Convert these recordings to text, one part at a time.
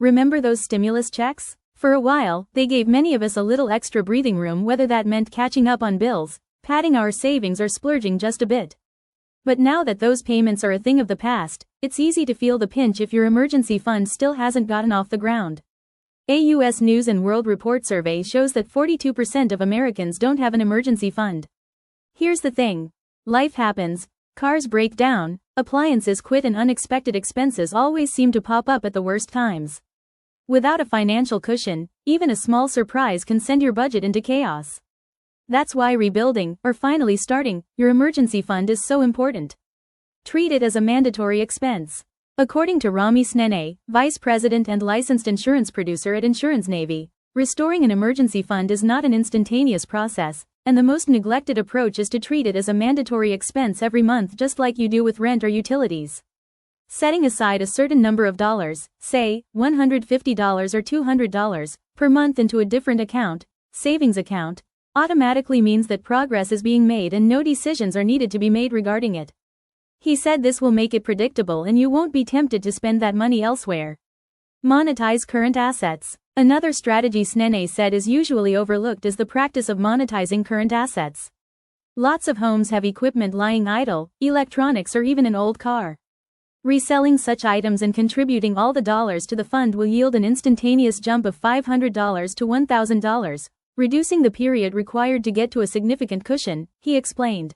Remember those stimulus checks? For a while, they gave many of us a little extra breathing room, whether that meant catching up on bills, padding our savings, or splurging just a bit. But now that those payments are a thing of the past, it's easy to feel the pinch if your emergency fund still hasn't gotten off the ground. A U.S. News & World Report survey shows that 42% of Americans don't have an emergency fund. Here's the thing. Life happens, cars break down, appliances quit, and unexpected expenses always seem to pop up at the worst times. Without a financial cushion, even a small surprise can send your budget into chaos. That's why rebuilding, or finally starting, your emergency fund is so important. Treat it as a mandatory expense. According to Rami Snene, Vice President and licensed insurance producer at Insurance Navy, restoring an emergency fund is not an instantaneous process, and the most neglected approach is to treat it as a mandatory expense every month, just like you do with rent or utilities. Setting aside a certain number of dollars, say $150 or $200, per month into a different account, savings account, automatically means that progress is being made and no decisions are needed to be made regarding it. He said this will make it predictable and you won't be tempted to spend that money elsewhere. Monetize current assets. Another strategy Snene said is usually overlooked is the practice of monetizing current assets. Lots of homes have equipment lying idle, electronics, or even an old car. Reselling such items and contributing all the dollars to the fund will yield an instantaneous jump of $500 to $1,000, reducing the period required to get to a significant cushion, he explained.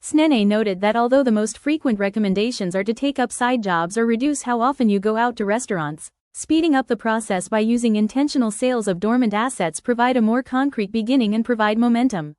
Snene noted that although the most frequent recommendations are to take up side jobs or reduce how often you go out to restaurants, speeding up the process by using intentional sales of dormant assets provide a more concrete beginning and provide momentum.